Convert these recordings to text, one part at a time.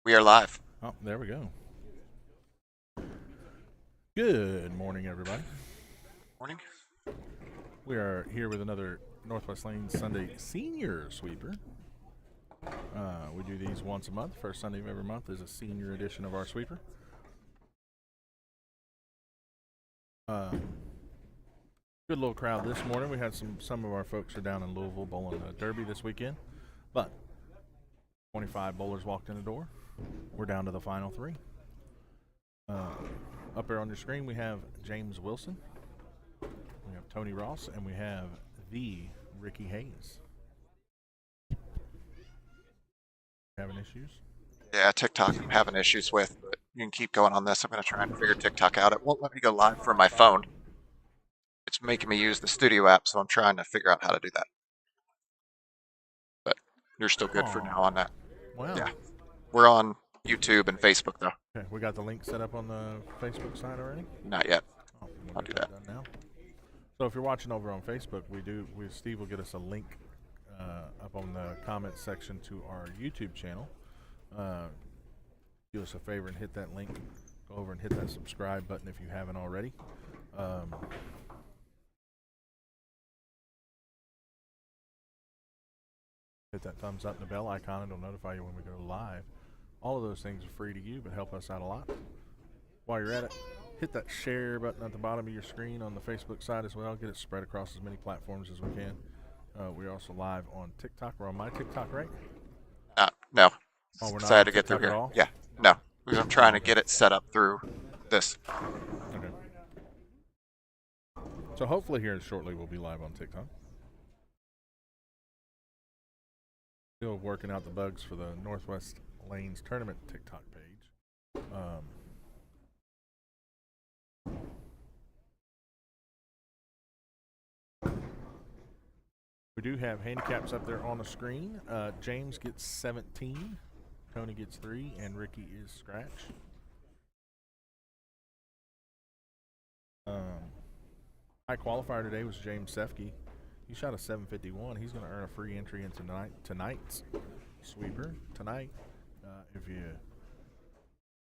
We are live. Oh, there we go. Good morning, everybody. Morning. We are here with another Northwest Lanes Sunday Senior Sweeper. We do these once a month. First Sunday of every month is a senior edition of our sweeper. Good little crowd this morning. We had some of our folks are down in Louisville bowling the Derby this weekend, but 25 bowlers walked in the door. We're down to the final three. Up there on your screen, we have James Wilson, we have Tony Ross, and we have the Ricky Hayes. Having issues? Yeah, TikTok I'm having issues with, but you can keep going on this. I'm going to try and figure TikTok out. It won't let me go live from my phone. It's making me use the studio app, so I'm trying to figure out how to do that. But you're still good for now on that. Wow. Yeah, we're on YouTube and Facebook though. Okay, we got the link set up on the Facebook side already? Not yet. Oh, we'll I'll get do that. done now. So if you're watching over on Facebook, Steve will get us a link up on the comments section to our YouTube channel. Do us a favor and hit that link. Go over and hit that subscribe button if you haven't already. Hit that thumbs up and the bell icon. It'll notify you when we go live. All of those things are free to you, but help us out a lot. While you're at it, hit that share button at the bottom of your screen on the Facebook side as well. Get it spread across as many platforms as we can. We're also live on TikTok. We're on my TikTok, right? No. Oh, we're not Excited on to get through TikTok at here. all? Yeah, no. Because I'm trying to get it set up through this. Okay. So hopefully here shortly we'll be live on TikTok. Still working out the bugs for the Northwest Lanes Tournament TikTok page. We do have handicaps up there on the screen. James gets 17, Tony gets 3, and Ricky is scratch. High qualifier today was James Sefke. He shot a 751. He's going to earn a free entry into tonight's sweeper. Tonight, if you're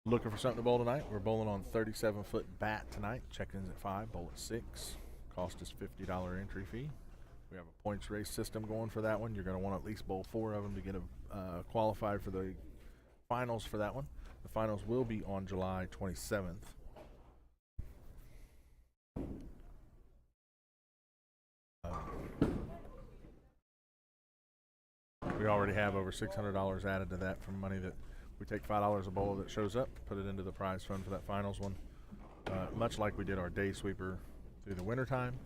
looking for something to bowl tonight, we're bowling on 37-foot bat tonight. Check-ins at 5, bowl at 6. Cost is $50 entry fee. We have a points race system going for that one. You're going to want to at least bowl 4 of them to get qualified for the finals for that one. The finals will be on July 27th. We already have over $600 added to that from money that we take $5 a bowl that shows up, put it into the prize fund for that finals one. Much like we did our day sweeper through the winter time.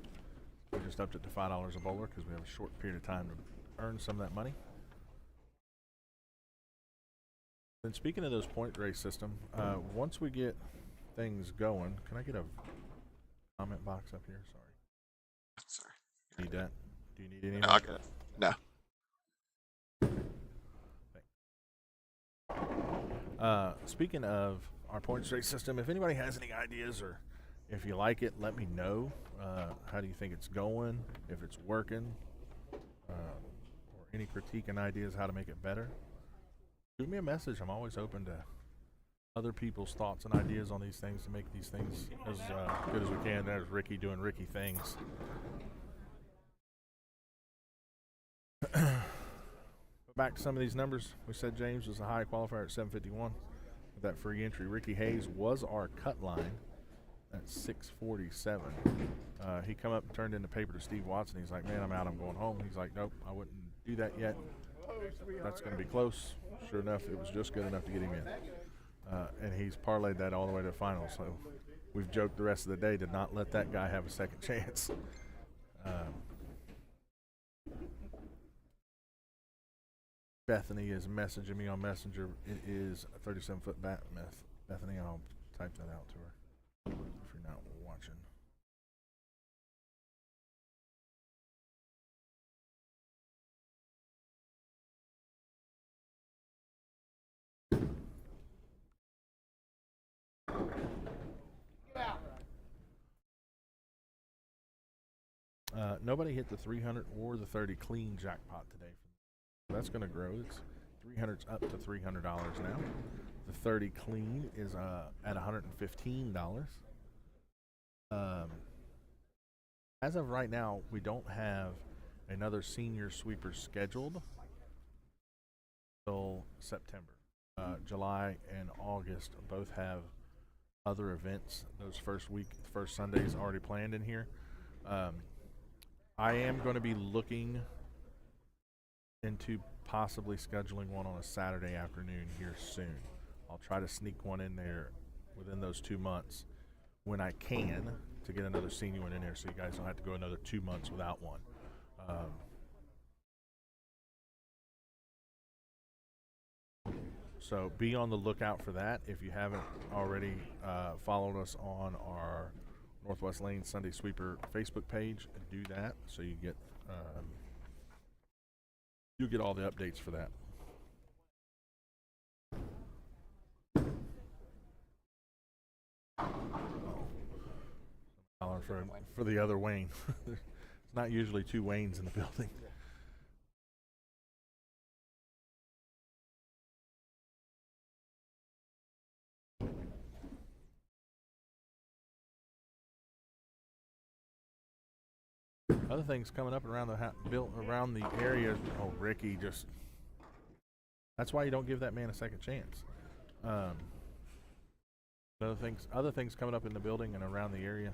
We just upped it to $5 a bowler because we have a short period of time to earn some of that money. Then speaking of those point race system, once we get things going, can I get a comment box up here? Sorry. Need that? Do you need anything? No, I got it. No. Speaking of our points race system, if anybody has any ideas or if you like it, let me know. How do you think it's going? If it's working, or any critique and ideas how to make it better? Shoot me a message. I'm always open to other people's thoughts and ideas on these things to make these things as good as we can. There's Ricky doing Ricky things. Back to some of these numbers. We said James was a high qualifier at 751 with that free entry. Ricky Hayes was our cut line at 647. He come up and turned in the paper to Steve Watson. He's like, man, I'm out. I'm going home. He's like, nope, I wouldn't do that yet. That's going to be close. Sure enough, it was just good enough to get him in. And he's parlayed that all the way to the finals. So we've joked the rest of the day to not let that guy have a second chance. Bethany is messaging me on Messenger. It is a 37-foot bat myth. Bethany, I'll type that out to her if you're not watching. Nobody hit the 300 or the 30 clean jackpot today. That's going to grow. It's 300's up to $300 now. The 30 clean is at $115. As of right now, we don't have another senior sweeper scheduled till September. July and August both have other events. Those first Sundays already planned in here. I am going to be looking into possibly scheduling one on a Saturday afternoon here soon. I'll try to sneak one in there within those 2 months when I can to get another senior one in there so you guys don't have to go another 2 months without one. So be on the lookout for that. If you haven't already followed us on our Northwest Lane Sunday Sweeper Facebook page, do that so you get you'll get all the updates for that. For the other Wayne. It's not usually two Waynes in the building. Other things coming up around around the area. Oh, Ricky, just that's why you don't give that man a second chance. Other things coming up in the building and around the area.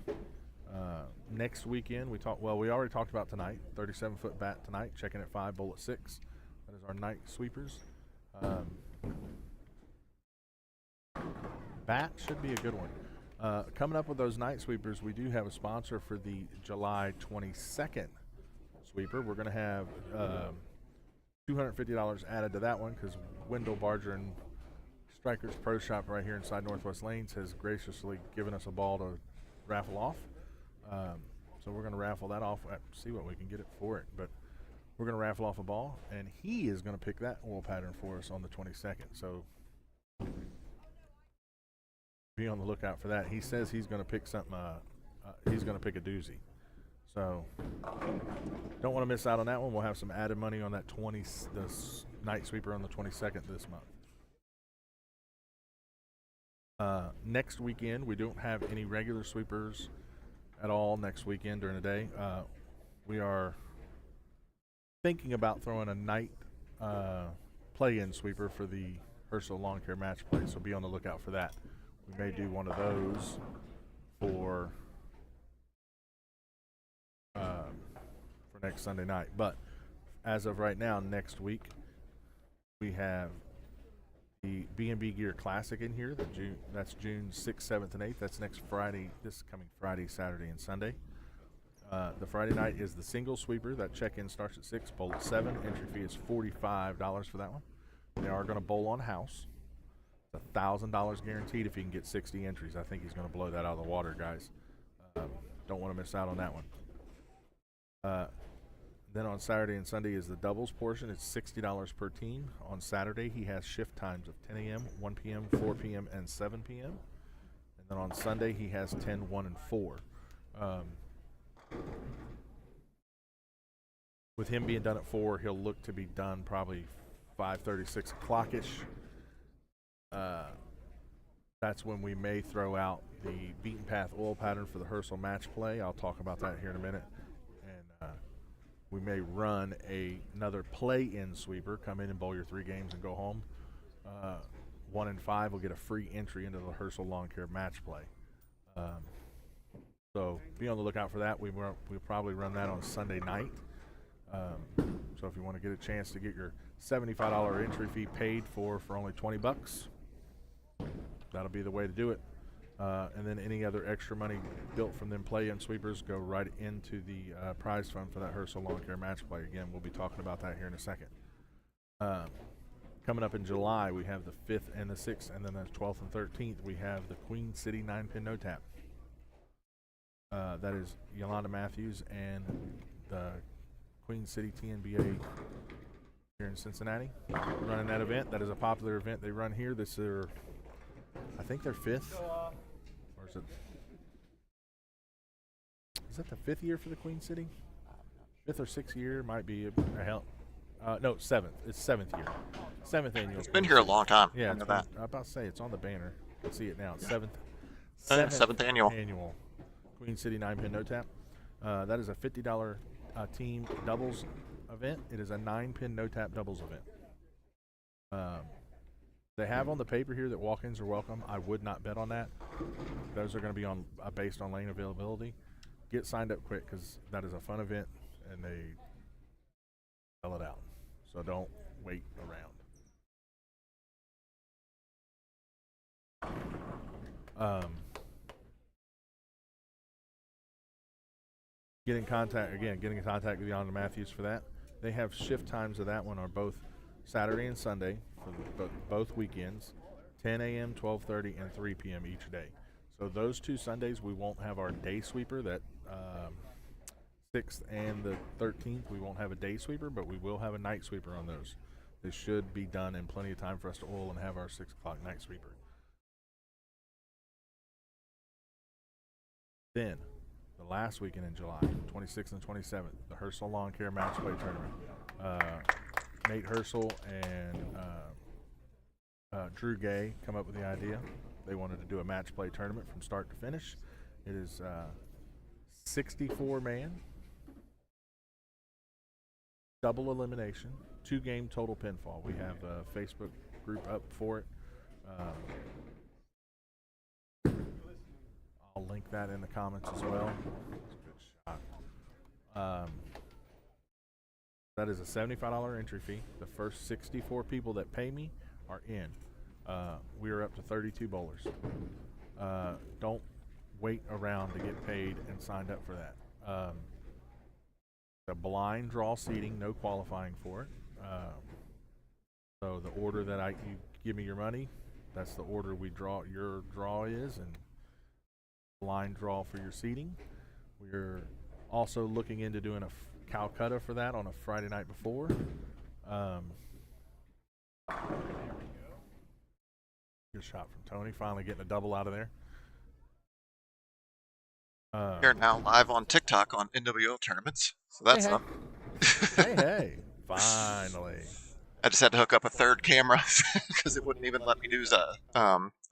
Next weekend, we already talked about tonight. 37-foot bat tonight, checking at 5, bowl at 6. That is our night sweepers. Bat should be a good one. Coming up with those night sweepers, we do have a sponsor for the July 22nd sweeper. We're going to have $250 added to that one because Wendell Barger and Strikers Pro Shop right here inside Northwest Lanes has graciously given us a ball to raffle off. So we're going to raffle that off, see what we can get it for it. But we're going to raffle off a ball, and he is going to pick that oil pattern for us on the 22nd. So be on the lookout for that. He says he's going to pick something. He's going to pick a doozy. So don't want to miss out on that one. We'll have some added money on that the night sweeper on the 22nd this month. Next weekend, we don't have any regular sweepers at all next weekend during the day. We are thinking about throwing a night play-in sweeper for the Herschel Lawn Care Match Play, so be on the lookout for that. We may do one of those for next Sunday night. But as of right now, next week, we have the B&B Gear Classic in here. That's June 6th, 7th, and 8th. That's next Friday, this coming Friday, Saturday, and Sunday. The Friday night is the single sweeper. That check-in starts at 6, bowl at 7. Entry fee is $45 for that one. They are going to bowl on house. It's $1,000 guaranteed if he can get 60 entries. I think he's going to blow that out of the water, guys. Don't want to miss out on that one. Then on Saturday and Sunday is the doubles portion. It's $60 per team. On Saturday, he has shift times of 10 a.m., 1 p.m., 4 p.m., and 7 p.m. And then on Sunday, he has 10, 1, and 4. With him being done at 4, he'll look to be done probably 5:30, 6 o'clock-ish. That's when we may throw out the beaten path oil pattern for the Herschel match play. I'll talk about that here in a minute. And we may run another play-in sweeper, come in and bowl your 3 games and go home. 1 and 5 will get a free entry into the Herschel Lawn Care match play. So be on the lookout for that. We'll probably run that on Sunday night. So if you want to get a chance to get your $75 entry fee paid for only $20, that'll be the way to do it. And then any other extra money built from them play-in sweepers go right into the prize fund for that Herschel Lawn Care match play. Again, we'll be talking about that here in a second. Coming up in July, we have the 5th and the 6th, and then the 12th and 13th, we have the Queen City 9-pin no-tap. That is Yolanda Matthews and the Queen City TNBA here in Cincinnati running that event. That is a popular event they run here. This is I think their 5th, or is that the 5th year for the Queen City? 5th or 6th year, might be No, seventh. It's seventh year. Seventh annual. It's been Queen here a City. long time. Yeah, I it's know been, that. I'm about to say it's on the banner. You can see it now. Yeah. Seventh Seventh annual. Queen City 9-pin no tap. That is a $50 team doubles event. It is a 9-pin no tap doubles event. They have on the paper here that walk-ins are welcome. I would not bet on that. Those are going to be on based on lane availability. Get signed up quick because that is a fun event and they sell it out. So don't wait around. Getting in contact with Yolanda Matthews for that. They have shift times of that one are both Saturday and Sunday for both weekends, 10 a.m., 12:30, and 3 p.m. each day. So those 2 Sundays we won't have our day sweeper. That 6th and the 13th we won't have a day sweeper, but we will have a night sweeper on those. This should be done in plenty of time for us to oil and have our 6 o'clock night sweeper. Then, the last weekend in July, 26th and 27th, the Herschel Lawn Care Match Play Tournament. Nate Herschel and Drew Gay come up with the idea. They wanted to do a match play tournament from start to finish. It is 64-man, double elimination, 2-game total pinfall. We have a Facebook group up for it. I'll link that in the comments as well. It's a good shot. That is a $75 entry fee. The first 64 people that pay me are in. We are up to 32 bowlers. Don't wait around to get paid and signed up for that. The blind draw seating, no qualifying for it. So the order that you give me your money, that's the order your draw is, and blind draw for your seating. We're also looking into doing a Calcutta for that on a Friday night before. Good shot from Tony, finally getting a double out of there. We're now live on TikTok on NWL tournaments, so that's hey. up. hey, finally. I just had to hook up a third camera because it wouldn't even let me use a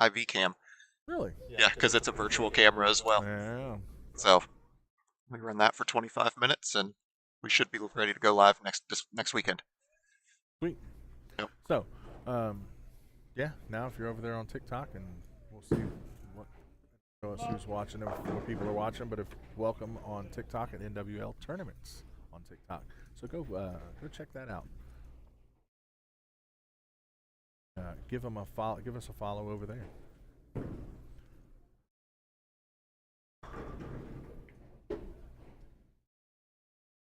IV cam. Really? Yeah, because it's a virtual camera as well. Yeah. So we run that for 25 minutes, and we should be ready to go live next weekend. Sweet. Yep. So, yeah. Now, if you're over there on TikTok, and we'll see who's watching, what people are watching. But welcome on TikTok at NWL Tournaments on TikTok. So go check that out. Give them a follow. Give us a follow over there.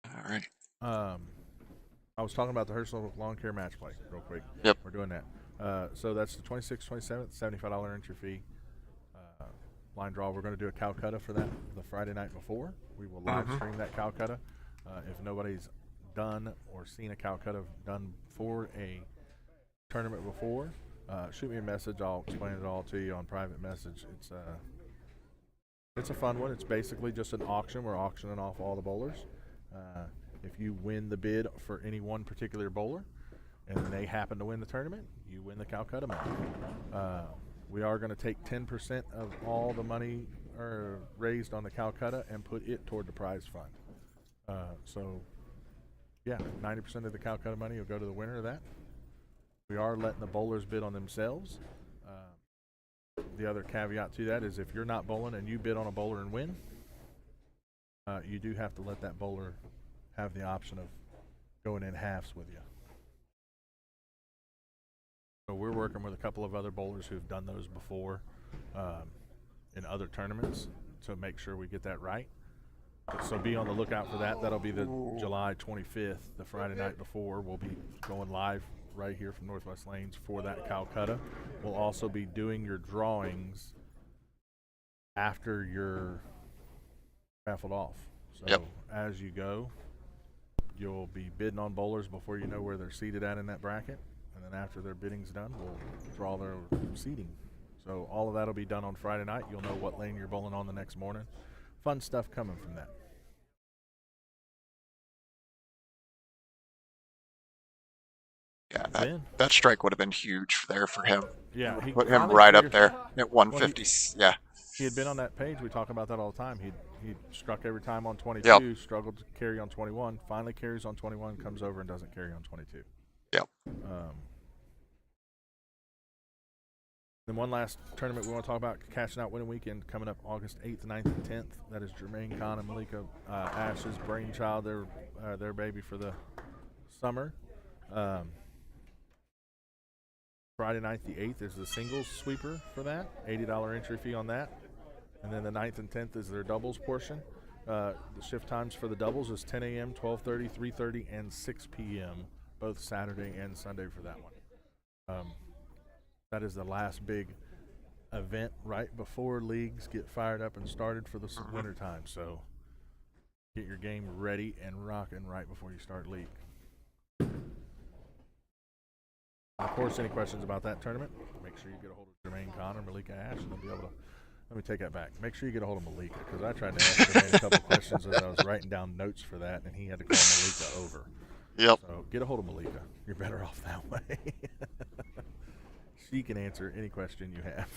All right. I was talking about the Herschel Lawn Care Match Play real quick. Yep. We're doing that. So that's the 26th, 27th, $75 entry fee. Line draw. We're going to do a Calcutta for that the Friday night before. We will live stream that Calcutta. If nobody's done or seen a Calcutta done for a tournament before, shoot me a message. I'll explain it all to you on private message. It's a fun one. It's basically just an auction. We're auctioning off all the bowlers. If you win the bid for any one particular bowler and they happen to win the tournament, you win the Calcutta money. We are going to take 10% of all the money raised on the Calcutta and put it toward the prize fund. So, yeah, 90% of the Calcutta money will go to the winner of that. We are letting the bowlers bid on themselves. The other caveat to that is if you're not bowling and you bid on a bowler and win, you do have to let that bowler have the option of going in halves with you. So we're working with a couple of other bowlers who've done those before in other tournaments to make sure we get that right. So be on the lookout for that. That'll be the July 25th, the Friday night before. We'll be going live right here from Northwest Lanes for that Calcutta. We'll also be doing your drawings after you're raffled off. So as you go, you'll be bidding on bowlers before you know where they're seated at in that bracket. And then after their bidding's done, we'll draw their seating. So all of that will be done on Friday night. You'll know what lane you're bowling on the next morning. Fun stuff coming from that. been. That strike would have been huge there for him. Yeah, he Put him finally right up figured- there at 150. Yeah. He had been on that page. We talk about that all the time. He struck every time on 22, Yep. struggled to carry on 21, finally carries on 21, comes over and doesn't carry on 22. Yep. Then one last tournament we want to talk about, Cashing Out Winning Weekend, coming up August 8th, 9th, and 10th. That is Jermaine Kahn and Malika Ash's brainchild, their baby for the summer. Friday night, the 8th, is the singles sweeper for that, $80 entry fee on that. And then the 9th and 10th is their doubles portion. The shift times for the doubles is 10 a.m., 12:30, 3:30, and 6 p.m., both Saturday and Sunday for that one. That is the last big event right before leagues get fired up and started for the winter time. So get your game ready and rocking right before you start league. Of course, any questions about that tournament, make sure you get a hold of Jermaine Kahn or Malika Ash, and they'll be able to. Let me take that back. Make sure you get a hold of Malika, because I tried to ask Jermaine a couple questions as I was writing down notes for that, and he had to call Malika over. Yep. So get a hold of Malika. You're better off that way. She can answer any question you have.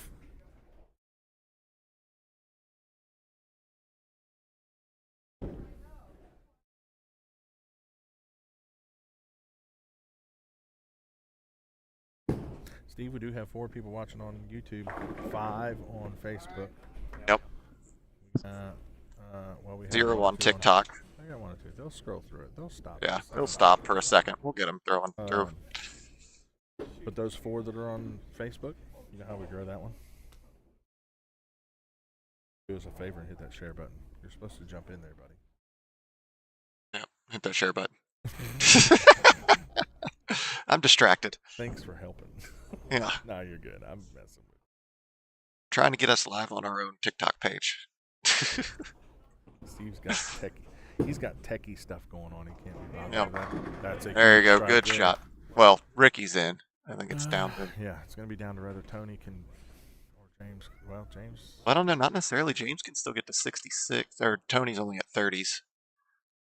Steve, we do have 4 people watching on YouTube, 5 on Facebook. Yep. Well, we have 0 1 or on 2 TikTok. I got 1 or 2. They'll scroll through it. They'll stop. Yeah, It's he'll not stop for a second. We'll get him throwing through. But those 4 that are on Facebook, you know how we grow that one? Do us a favor and hit that share button. You're supposed to jump in there, buddy. Yep, hit that share button. I'm distracted. Thanks for helping. Yeah. No, you're good. I'm messing with Trying to get us live on our own TikTok page. Steve's got he's got techie stuff going on. He can't be bothered Yep. with that. That's a There you huge go. strike Good there. shot. Well, Ricky's in. I think it's down to. Yeah, it's going to be down to whether Tony can or James. Well, James. I don't know. Not necessarily. James can still get to 66, or Tony's only at 30s.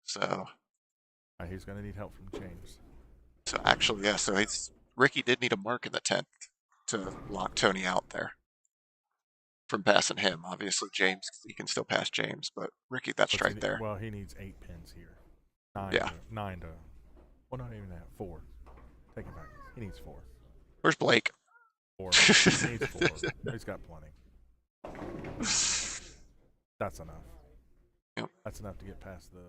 So He's going to need help from James. actually, yeah. So Ricky did need a mark in the 10th to lock Tony out there from passing him. Obviously, James, he can still pass James, but Ricky, that strike there. Well, he needs 8 pins here. 9 Yeah. To, 9 to. Well, not even that. 4. Take it back. He needs 4. Where's Blake? 4. He needs 4. He's got plenty. That's enough. Yep. That's enough to get past the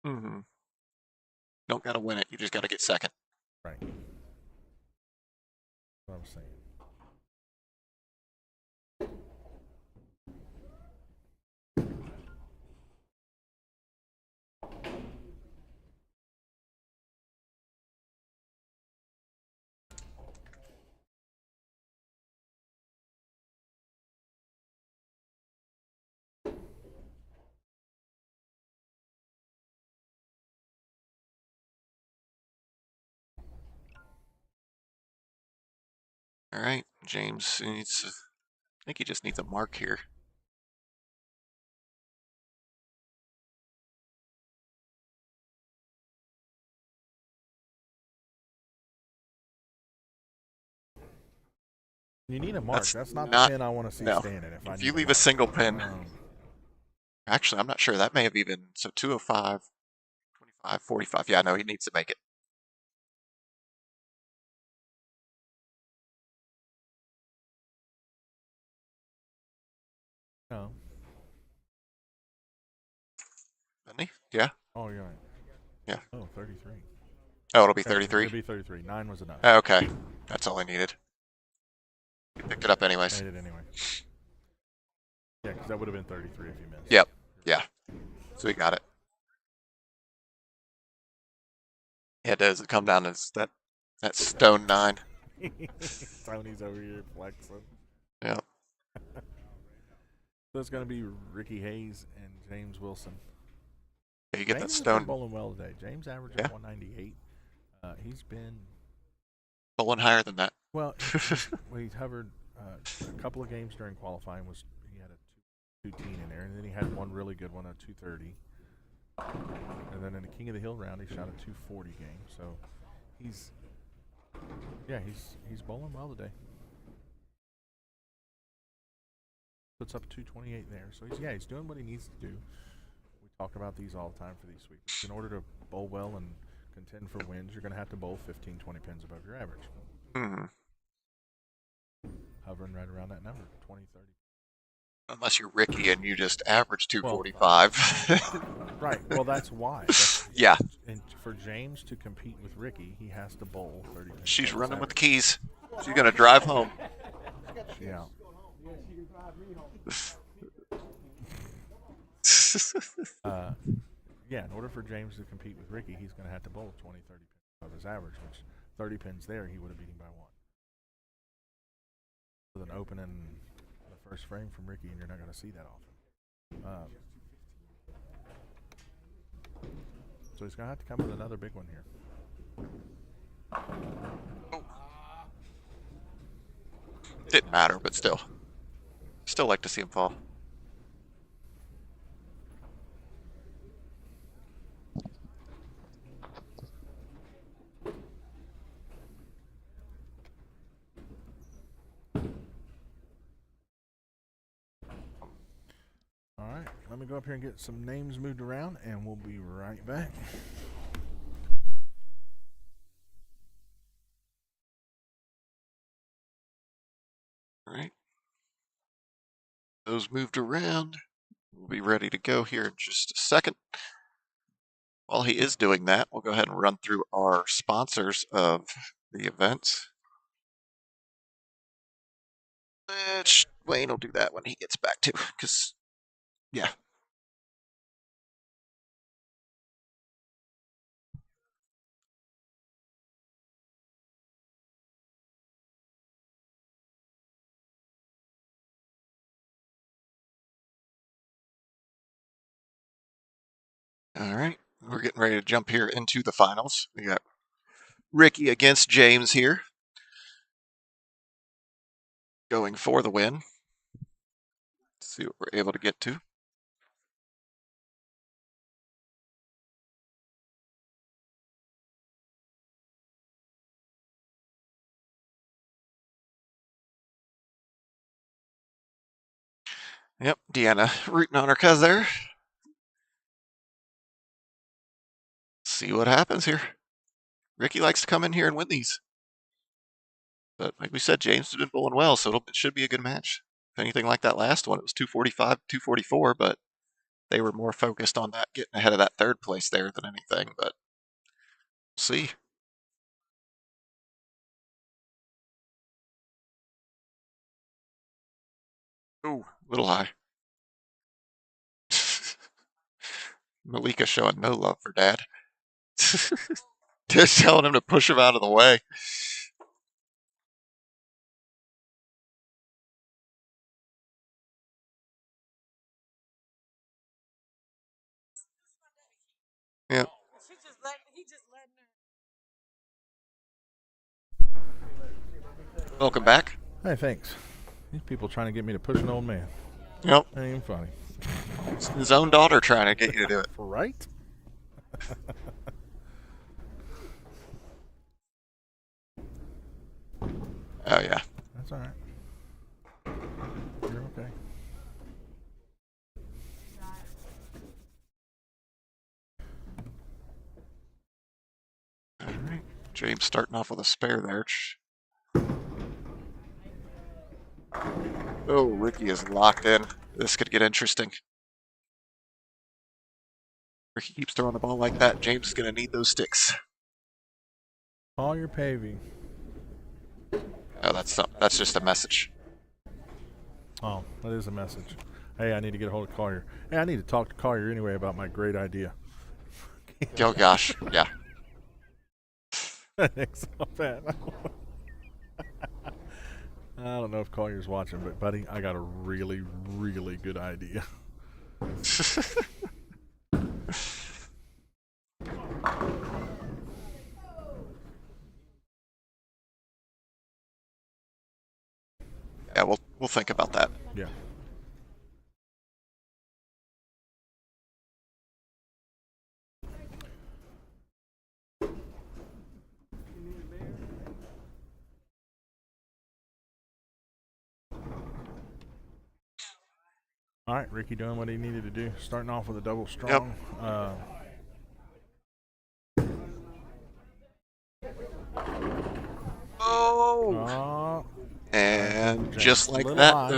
30. Mm-hmm. Don't gotta win it. You just gotta get second. Right. That's what I'm saying. All right, James needs. I think he just needs a mark here. You need a mark. That's That's not not- the pin I want to see no. standing. If you leave a single pin, Um, actually, I'm not sure. That may have even so 205, 25, 45. Yeah, no, he needs to make it. no. Doesn't he? Yeah. Oh, you're right. Yeah. Oh, 33. Oh, it'll be Yeah, 33. It'll be 33. 9 was enough. Okay, that's all I needed. He picked it up anyways. Made it anyway. Yeah, because that would have been 33 if you missed. Yep. Yeah. So he got it. Yeah, does it come down to that stone 9? Tony's over here flexing. Yeah. So it's going to be Ricky Hayes and James Wilson. You get that James has stone been bowling well today. James averaged Yeah. 198. He's been bowling higher than that. well. He hovered a couple of games during qualifying. He had a 210 in there, and then he had one really good one at 230. And then in the King of the Hill round, he shot a 240 game. So he's Yeah, he's bowling well today. Puts up 228 there. So he's doing what he needs to do. We talk about these all the time for these sweepers. In order to bowl well and contend for wins, you're going to have to bowl 15, 20 pins above your average. Hmm. Hovering right around that number, 20, 30. Unless you're Ricky and you just average 245. Right. Well, that's why. Yeah. And for James to compete with Ricky, he has to bowl 30 pins. She's running with the keys. She's going to drive home. Yeah. Yeah, in order for James to compete with Ricky, he's going to have to bowl 20, 30 pins above his average, which 30 pins there, he would have beat him by one. With an open in the first frame from Ricky, and you're not going to see that often. So he's going to have to come with another big one here. Didn't matter, but still. Still like to see him fall. All right, let me go up here and get some names moved around, and we'll be right back. All right. Those moved around. We'll be ready to go here in just a second. While he is doing that, we'll go ahead and run through our sponsors of the events. Which Wayne will do that when he gets back to, because, yeah. All right, we're getting ready to jump here into the finals. We got Ricky against James here, going for the win. Let's see what we're able to get to. Yep, Deanna rooting on her cuz there. See what happens here. Ricky likes to come in here and win these. But like we said, James has been bowling well, so it should be a good match. If anything like that last one, it was 245, 244, but they were more focused on that, getting ahead of that third place there than anything. But we'll see. Ooh, a little high. Malika showing no love for Dad. Just telling him to push him out of the way. Yeah. Welcome back. Hey, thanks. These people trying to get me to push an old man. Yep. Ain't even funny. It's his own daughter trying to get you to do it. Right? Oh, yeah. That's all right. You're okay. All right. James starting off with a spare there. Oh, Ricky is locked in. This could get interesting. Ricky keeps throwing the ball like that. James is going to need those sticks. Call your paving. Oh, that's just a message. Oh, that is a message. Hey, I need to get a hold of Collier. Hey, I need to talk to Collier anyway about my great idea. Oh, gosh. Yeah. Thanks, not bad. I don't know if Collier's watching, but buddy, I got a really, really good idea. Yeah, we'll think about that. Yeah. All right, Ricky doing what he needed to do. Starting off with a double strong. Oh, and James, just a like little that, high.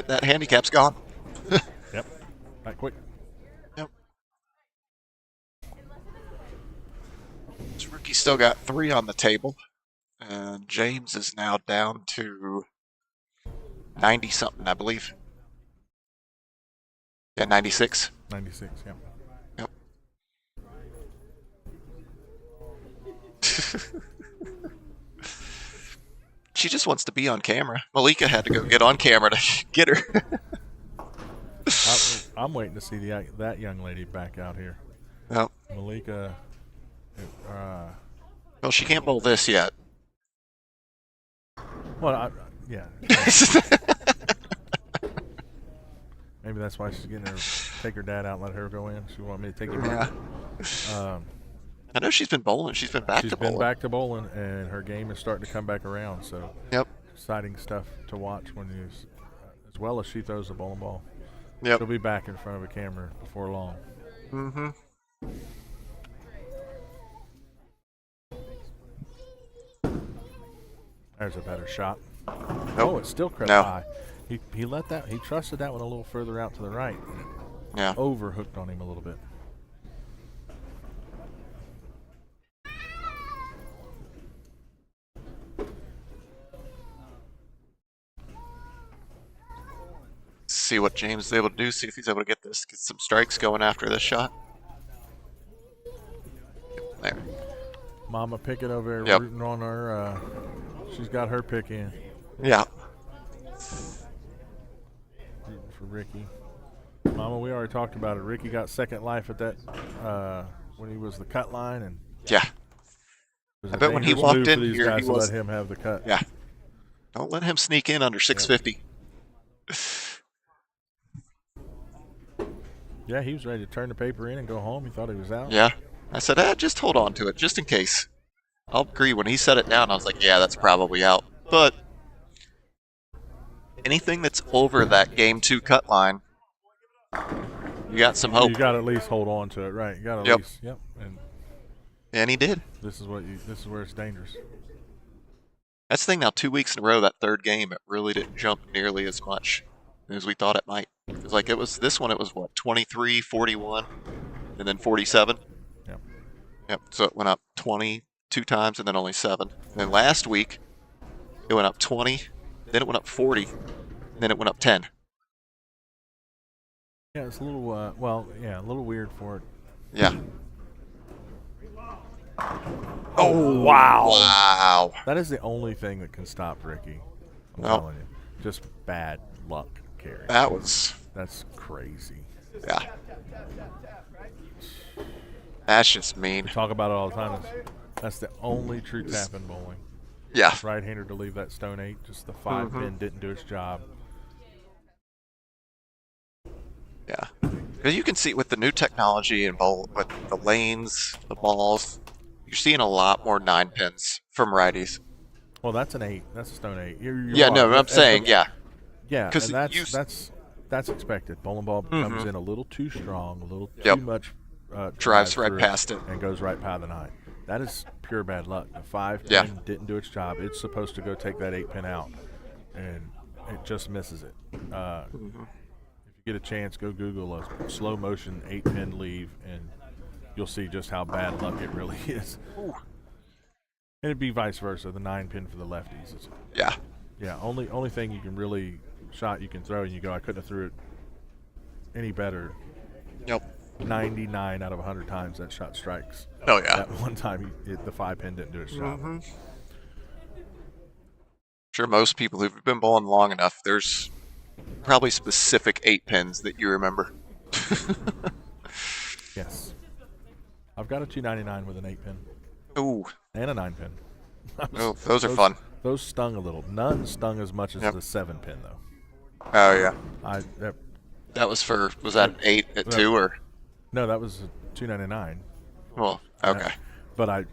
that handicap's gone. Yep. That quick. Yep. This rookie still got 3 on the table, and James is now down to 90 something, I believe. Yeah, 96. 96. Yep. Yep. She just wants to be on camera. Malika had to go get on camera to get her. I'm waiting to see that young lady back out here. Yep. Malika. Well, she can't bowl this yet. Well, yeah. Maybe that's why she's getting her take her dad out and let her go in. She wanted me to take him out. I know she's been bowling. She's been back to bowling. She's been back to bowling, and her game is starting to come back around. So, yep. Exciting stuff to watch as well as she throws the bowling ball. Yep. She'll be back in front of a camera before long. Mm-hmm. There's a better shot. Nope. Oh, it's still crept No. high. He let that. He trusted that one a little further out to the right. Yeah. Overhooked on him a little bit. See what James is able to do. See if he's able to get some strikes going after this shot. There. Mama Pickett over there Yep. rooting on her. She's got her pick in. Yeah. Rooting for Ricky. Mama, we already talked about it. Ricky got second life at that when he was the cut line, and Yeah. I bet when he walked in here, he was. Let him have the cut. Yeah. Don't let him sneak in under 650. Yeah, he was ready to turn the paper in and go home. He thought he was out. Yeah. I said, just hold on to it, just in case. I'll agree. When he set it down, I was like, yeah, that's probably out. But anything that's over that game 2 cut line, you got some hope. You got to at least hold on to it, right? You got to at least, yep. And he did. This is where it's dangerous. That's the thing now. 2 weeks in a row, that third game, it really didn't jump nearly as much as we thought it might. It was like it was what, 23, 41, and then 47. Yep. Yep. So it went up 20 2 times, and then only 7. And then last week, it went up 20, then it went up 40, and then it went up 10. Yeah, it's a little a little weird for it. Yeah. Oh, wow. Wow. That is the only thing that can stop Ricky. I'm telling you. Just bad luck, Kerry. That's crazy. Yeah. That's just mean. We talk about it all the time. That's the only true tap in bowling. Yeah. Right-hander to leave that stone 8. Just the 5 pin didn't do its job. Yeah. Because you can see with the new technology and with the lanes, the balls, you're seeing a lot more 9 pins from righties. Well, that's an 8. That's a stone 8. I'm saying, yeah. Yeah, and that's expected. Bowling ball comes in a little too strong, a little too much. Drives right past it. And goes right by the 9. That is pure bad luck. The 5 pin didn't do its job. It's supposed to go take that 8 pin out, and it just misses it. If you get a chance, go Google a slow motion 8 pin leave, and you'll see just how bad luck it really is. Ooh. And it'd be vice versa. The 9 pin for the lefties. Yeah. Yeah. Only thing you can really shot you can throw, and you go, I couldn't have threw it any better. Yep. 99 out of 100 times that shot strikes. Oh yeah. That one time the 5 pin didn't do its job. Sure, most people who've been bowling long enough, there's probably specific 8 pins that you remember. Yes. I've got a 299 with an 8 pin. Ooh. And a 9 pin. Oh, those are fun. Those stung a little. None stung as much as the 7 pin though. Oh yeah. Was that an 8 at 2 or? No, that was a 299. Well, okay. But I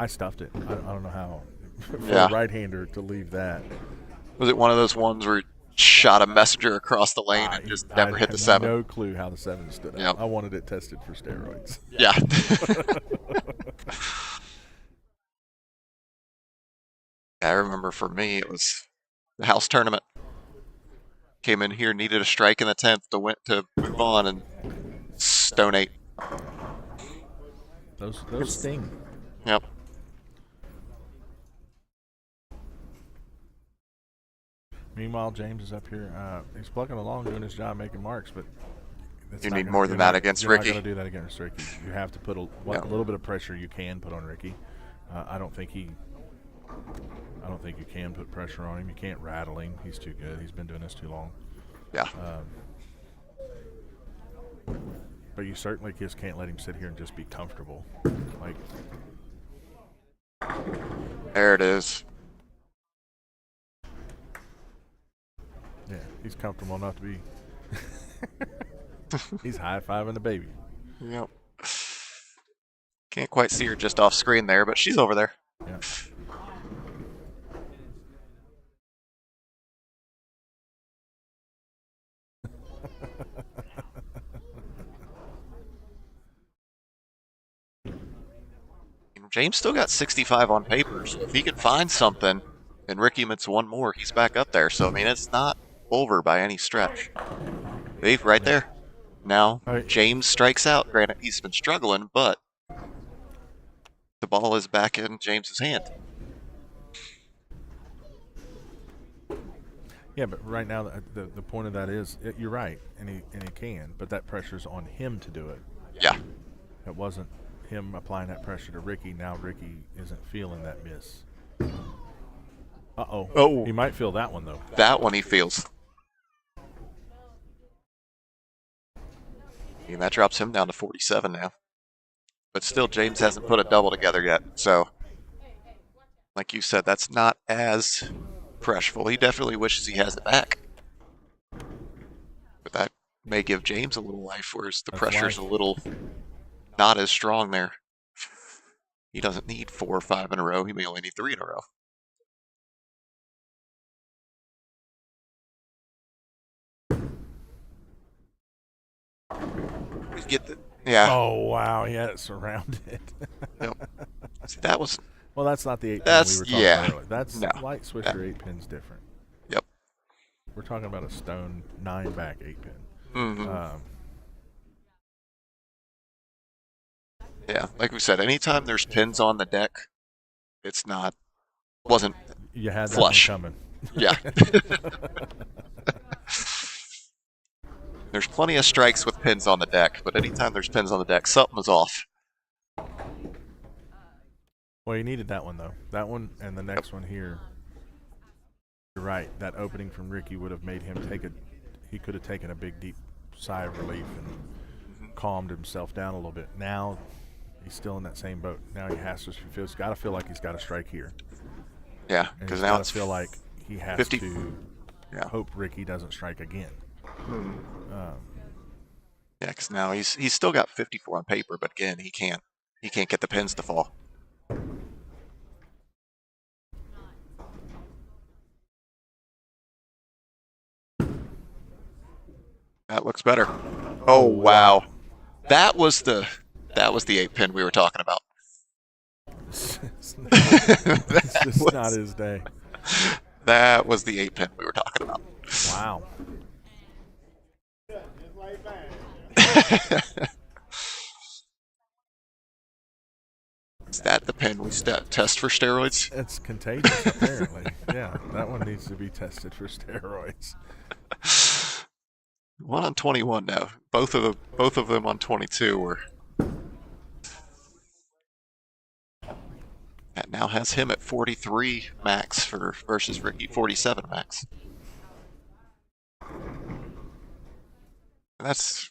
stuffed it. I don't know how. For Yeah. a right-hander to leave that. Was it one of those ones where shot a messenger across the lane and I just never hit had the 7. no clue how the 7 stood out. Yep. I wanted it tested for steroids. Yeah. I remember for me, it was the house tournament. Came in here, needed a strike in the 10th to move on, and stone 8. Those sting. Yep. Meanwhile, James is up here. He's plugging along, doing his job, making marks, but You need more than that against you're Ricky. You're not going to do that against Ricky. You have to put a little bit of pressure you can put on Ricky. I don't think you can put pressure on him. You can't rattle him. He's too good. He's been doing this too long. Yeah. But you certainly just can't let him sit here and just be comfortable. Like, There it is. yeah, he's comfortable enough to be. He's high-fiving the baby. Yep. Can't quite see her just off screen there, but she's over there. Yeah. James still got 65 on paper, so if he can find something and Ricky Mitts one more, he's back up there. So, I mean, it's not over by any stretch. Dave, right there. Now, Right. James strikes out. Granted, he's been struggling, but the ball is back in James's hand. Yeah, but right now the point of that is you're right, and he can, but that pressure's on him to do it. Yeah. It wasn't him applying that pressure to Ricky. Now Ricky isn't feeling that miss. Uh-oh. Oh. He might feel that one, though. That one he feels. And that drops him down to 47 now. But still, James hasn't put a double together yet. So, like you said, that's not as pressful. He definitely wishes he has it back. But that may give James a little life, whereas the That's pressure's life. a little not as strong there. He doesn't need 4 or 5 in a row. He may only need 3 in a row. Get the, yeah. Oh, wow. He had it surrounded. See, that was Well, that's not the 8 pin That's- we were talking yeah. about earlier. That's No. light swisher 8 pin's different. Yep. We're talking about a stone 9 back 8 pin. Mhm. Yeah, like we said, anytime there's pins on the deck, it's not wasn't You had that Flush. one coming. yeah. There's plenty of strikes with pins on the deck, but anytime there's pins on the deck, something is off. Well, you needed that one, though. That one and the next one here. You're right. That opening from Ricky would have made him he could have taken a big, deep sigh of relief and calmed himself down a little bit. Now he's still in that same boat. Now he has to he's got to feel like he's got a strike here. Yeah, And because he's now gotta it's feel like he has 50 to yeah. hope Ricky doesn't strike again. Yeah, because now he's still got 54 on paper, but again, he can't get the pins to fall. That looks better. Oh wow, that was the 8 pin we were talking about. It's That just was- not his day. That was the 8 pin we were talking about. Wow. Is that the pin we test for steroids? It's contagious, apparently. Yeah, that one needs to be tested for steroids. 1 on 21 now. Both of them on 22 were. That now has him at 43 max versus Ricky 47 max. And that's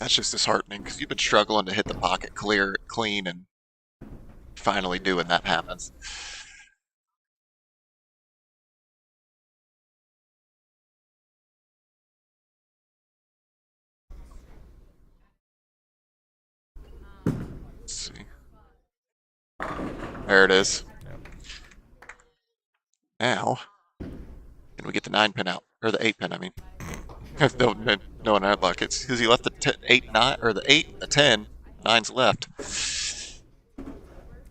just disheartening because you've been struggling to hit the pocket clean, and finally doing that happens. Let's see. There it is. Yep. Now, can we get the 9 pin out? or the 8 pin. I mean, no one had luck. It's because he left the 8 9 or the 8 the 10. 9's left.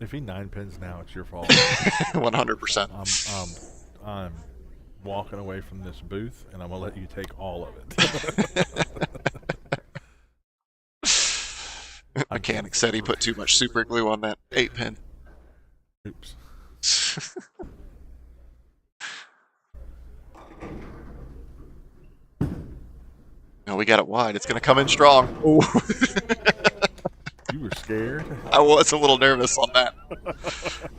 If he 9-pins now, it's your fault. 100%. I'm walking away from this booth, and I'm gonna let you take all of it. Mechanic said he put too much super glue on that 8 pin. Oops. No, we got it wide. It's gonna come in strong. Oh. You were scared? I was a little nervous on that.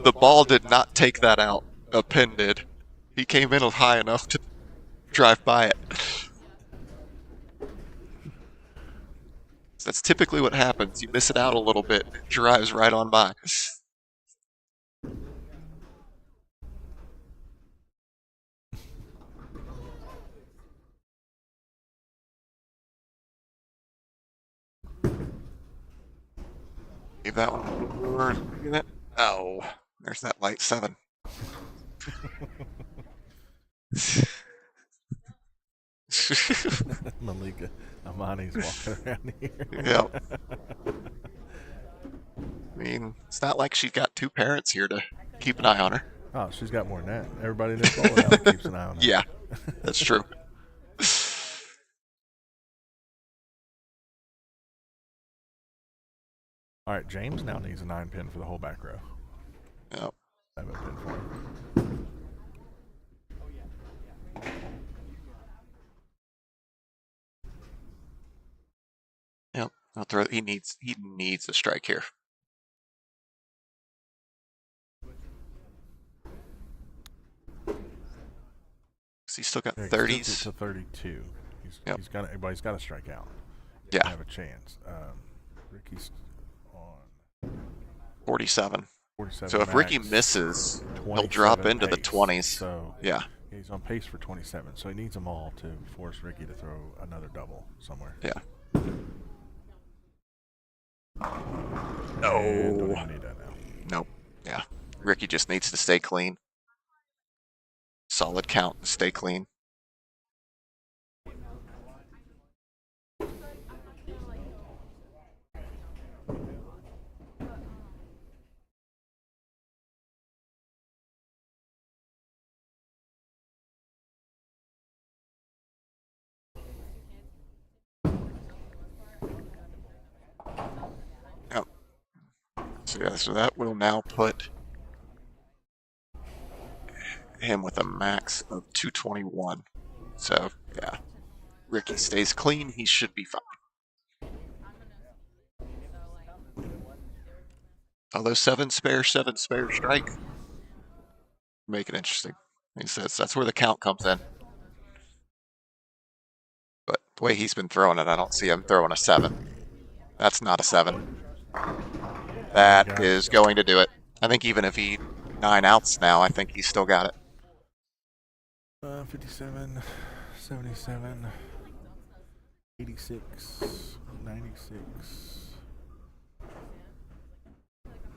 The ball did not take that out. A pin did. He came in high enough to drive by it. That's typically what happens. You miss it out a little bit, it drives right on by. Leave that one. Oh, there's that light 7. Malika Amani's walking around here. Yep. I mean, it's not like she's got 2 parents here to keep an eye on her. Oh, she's got more than that. Everybody in this bowling alley keeps an eye on her. Yeah, that's true. All right, James now needs a 9-pin for the whole back row. Yep. 7-pin for him. Yep. I'll throw. He needs a strike here. He's still got Yeah, 30s. to 32. Yep. He's got to strike out. Yeah. Have a chance. Ricky's on 47. 47. So if max, Ricky misses, he'll drop into the pace. 20s. So Yeah. he's on pace for 27. So he needs them all to force Ricky to throw another double somewhere. Yeah. And No. don't even need that now. Nope. Yeah. Ricky just needs to stay clean. Solid count and stay clean. Yep. So yeah, so that will now put him with a max of 221. So yeah, Ricky stays clean. He should be fine. Although 7 spare strike, make it interesting. He says that's where the count comes in. But the way he's been throwing it, I don't see him throwing a 7. That's not a 7. That is going to do it. I think even if he 9 outs now, I think he's still got it. 57, 77, 86, 96,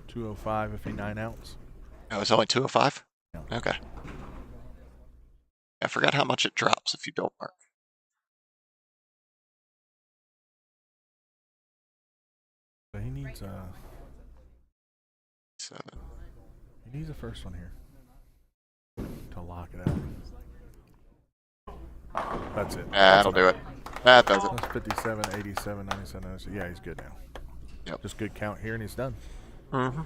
205 if he 9 outs. Oh, it's only 205? Yeah. Okay. I forgot how much it drops if you don't mark. So he needs 7. he needs a first one here to lock it out. That's it. That'll do it. That does it. That's 57, 87, 97, 97. Yeah, he's good now. Yep. Just good count here and he's done. Mm-hmm.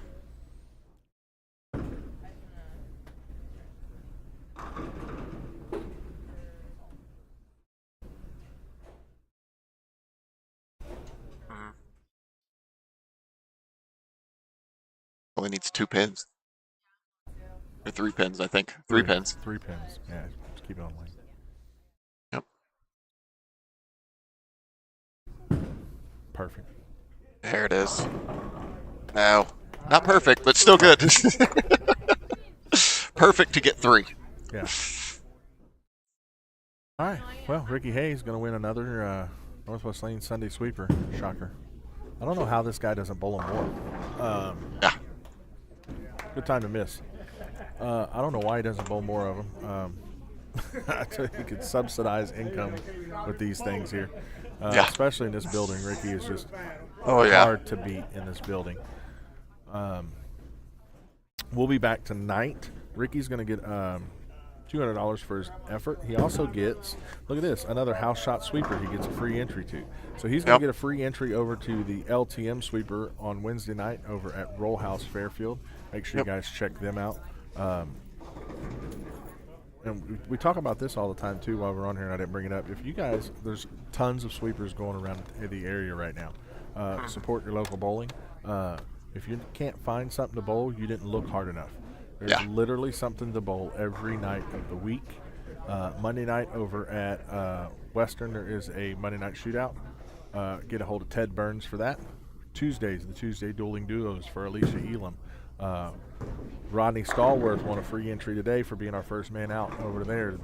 Only needs 2 pins. Or 3 pins, I think. 3 pins. 3 pins. Yeah, just keep it on lane. Yep. Perfect. There it is. No. Not perfect, but still good. Perfect to get 3. Yeah. All right. Well, Ricky Hayes going to win another Northwest Lane Sunday Sweeper. Shocker. I don't know how this guy doesn't bowl him more. Yeah. Good time to miss. I don't know why he doesn't bowl more of them. I tell you could subsidize income with these things here, Yeah. especially in this building. Ricky is just Oh yeah. hard to beat in this building. We'll be back tonight. Ricky's going to get $200 for his effort. He also gets, look at this, another house shot sweeper he gets a free entry to. So he's going to get a free entry over to the LTM sweeper on Wednesday night over at Roll House Fairfield. Make sure you guys check them out. And we talk about this all the time too while we're on here, and I didn't bring it up. If you guys, there's tons of sweepers going around the area right now. Support your local bowling. If you can't find something to bowl, you didn't look hard enough. There's literally something to bowl every night of the week. Monday night over at Western, there is a Monday night shootout. Get a hold of Ted Burns for that. Tuesdays, the Tuesday dueling duos for Alicia Elam. Rodney Stallworth won a free entry today for being our first man out over there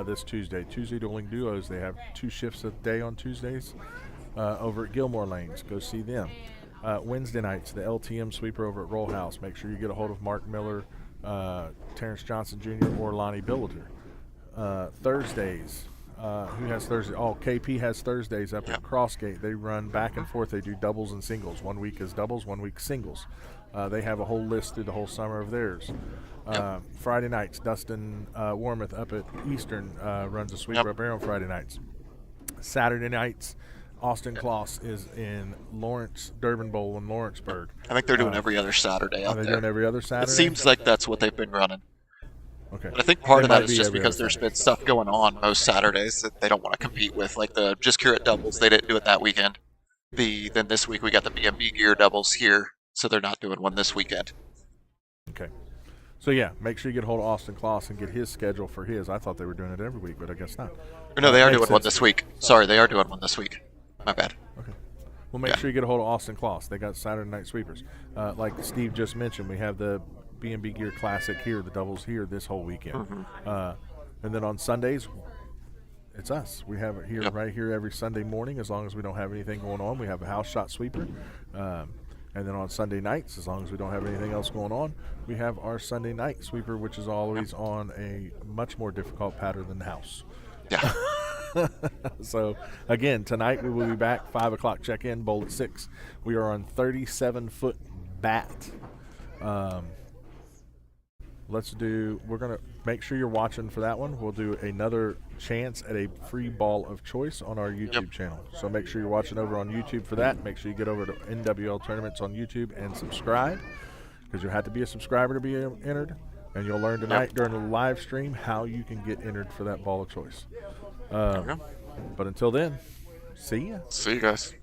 this Tuesday. Tuesday dueling duos, they have 2 shifts a day on Tuesdays over at Gilmore Lanes. Go see them. Wednesday nights, the LTM sweeper over at Roll House. Make sure you get a hold of Mark Miller, Terrence Johnson Jr., or Lonnie Billiter. Thursdays, who has Thursday? Oh, KP has Thursdays up at Crossgate. They run back and forth. They do doubles and singles. 1 week is doubles, 1 week singles. They have a whole list through the whole summer of theirs. Friday nights, Dustin Warmoth up at Eastern runs a sweeper up there on Friday nights. Saturday nights, Austin Kloss is in Lawrence, Durbin Bowl in Lawrenceburg. I think they're doing every other Saturday out Are they there. doing every other Saturday? It seems like that's what they've been running. Okay. But I think part They of that might is be just every because other there's Saturday. been stuff going on most Saturdays that they don't want to compete with, like the Just Curate doubles. They didn't do it that weekend. Then this week we got the B&B gear doubles here, so they're not doing one this weekend. Okay. So, yeah, make sure you get a hold of Austin Kloss and get his schedule for his. I thought they were doing it every week, but I guess not. Or no, they are Makes doing one sense. this week. Sorry, they are doing one this week. My bad. Okay. Well, make sure you get a hold of Austin Kloss. They got Saturday night sweepers. Like Steve just mentioned, we have the B&B Gear Classic here, the doubles here this whole weekend. And then on Sundays, it's us. We have it here right here every Sunday morning. As long as we don't have anything going on, we have a house shot sweeper. And then on Sunday nights, as long as we don't have anything else going on, we have our Sunday night sweeper, which is always on a much more difficult pattern than the house. Yeah. So, again, tonight we will be back, 5 o'clock check-in, bowl at 6. We are on 37-foot bat. We're going to make sure you're watching for that one. We'll do another chance at a free ball of choice on our YouTube channel. So make sure you're watching over on YouTube for that. Make sure you get over to NWL Tournaments on YouTube and subscribe, because you have to be a subscriber to be entered. And you'll learn tonight during the live stream how you can get entered for that ball of choice. But until then, see ya. See you guys.